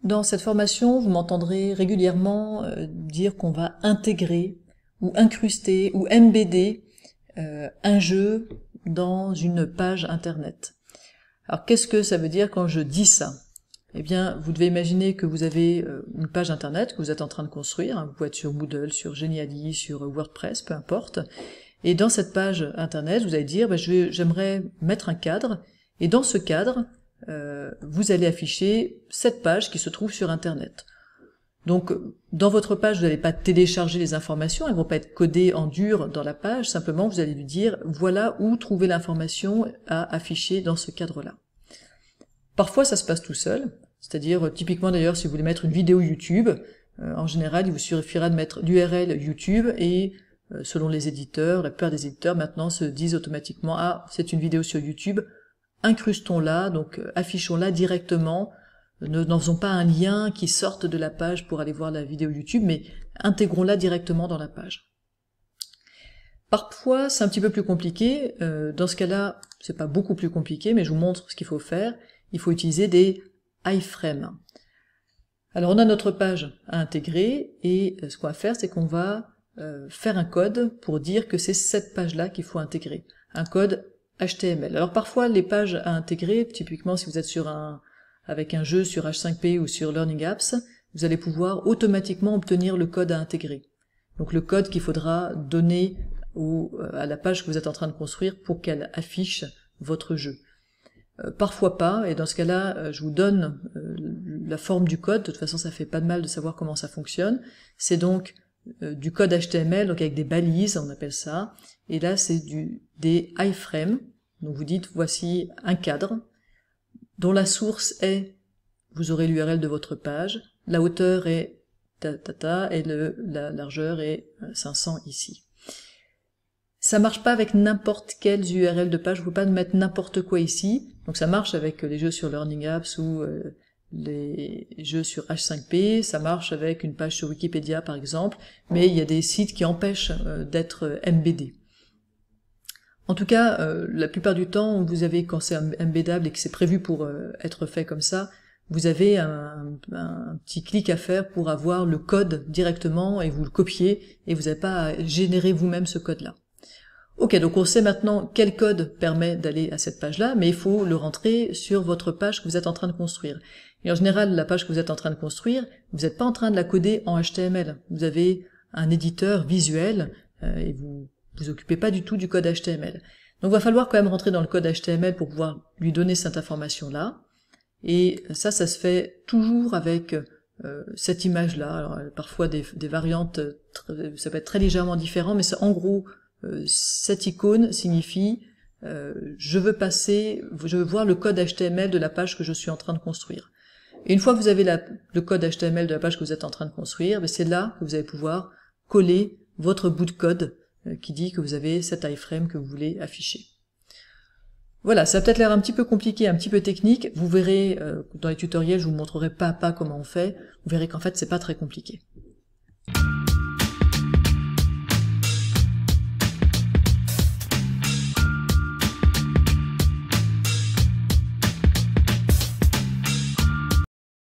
Dans cette formation, vous m'entendrez régulièrement dire qu'on va intégrer ou incruster ou embedder un jeu dans une page internet. Alors qu'est-ce que ça veut dire quand je dis ça? Eh bien, vous devez imaginer que vous avez une page internet que vous êtes en train de construire, hein, vous pouvez être sur Moodle, sur Geniali, sur WordPress, peu importe, et dans cette page internet, vous allez dire j'aimerais mettre un cadre, et dans ce cadre, vous allez afficher cette page qui se trouve sur internet. Donc, dans votre page, vous n'allez pas télécharger les informations, elles ne vont pas être codées en dur dans la page, simplement vous allez lui dire voilà où trouver l'information à afficher dans ce cadre-là. Parfois, ça se passe tout seul, c'est-à-dire, typiquement d'ailleurs, si vous voulez mettre une vidéo YouTube, en général, il vous suffira de mettre l'URL YouTube et, selon les éditeurs, la plupart des éditeurs maintenant se disent automatiquement « Ah, c'est une vidéo sur YouTube, incrustons-la, donc affichons-la directement, n'en faisons pas un lien qui sorte de la page pour aller voir la vidéo YouTube, mais intégrons-la directement dans la page. » Parfois, c'est un petit peu plus compliqué, dans ce cas-là, c'est pas beaucoup plus compliqué, mais je vous montre ce qu'il faut faire. Il faut utiliser des iframes. Alors on a notre page à intégrer et ce qu'on va faire, c'est qu'on va faire un code pour dire que c'est cette page-là qu'il faut intégrer, un code HTML. Alors parfois les pages à intégrer, typiquement si vous êtes avec un jeu sur H5P ou sur Learning Apps, vous allez pouvoir automatiquement obtenir le code à intégrer. Donc le code qu'il faudra donner à la page que vous êtes en train de construire pour qu'elle affiche votre jeu. Parfois pas, et dans ce cas-là, je vous donne la forme du code. De toute façon, ça fait pas de mal de savoir comment ça fonctionne. C'est donc du code HTML, donc avec des balises, on appelle ça. Et là, c'est des iframes. Donc vous dites, voici un cadre, dont la source est, vous aurez l'URL de votre page, la hauteur est et la largeur est 500 ici. Ça marche pas avec n'importe quelle URL de page, vous ne pouvez pas mettre n'importe quoi ici. Donc ça marche avec les jeux sur Learning Apps ou les jeux sur H5P, ça marche avec une page sur Wikipédia par exemple, mais il y a des sites qui empêchent d'être embeddés. En tout cas, la plupart du temps, vous avez, quand c'est embeddable et que c'est prévu pour être fait comme ça, vous avez un petit clic à faire pour avoir le code directement et vous le copiez et vous n'avez pas à générer vous-même ce code-là. Ok, donc on sait maintenant quel code permet d'aller à cette page-là, mais il faut le rentrer sur votre page que vous êtes en train de construire. Et en général, la page que vous êtes en train de construire, vous n'êtes pas en train de la coder en HTML. Vous avez un éditeur visuel et vous vous occupez pas du tout du code HTML. Donc il va falloir quand même rentrer dans le code HTML pour pouvoir lui donner cette information-là. Et ça se fait toujours avec cette image-là. Alors parfois des variantes, ça peut être très légèrement différent, mais c'est en gros... cette icône signifie je veux voir le code HTML de la page que je suis en train de construire. Et une fois que vous avez le code HTML de la page que vous êtes en train de construire, c'est là que vous allez pouvoir coller votre bout de code qui dit que vous avez cet iframe que vous voulez afficher. Voilà, ça va peut-être l'air un petit peu compliqué, un petit peu technique. Vous verrez dans les tutoriels, je vous montrerai pas à pas comment on fait. Vous verrez qu'en fait c'est pas très compliqué.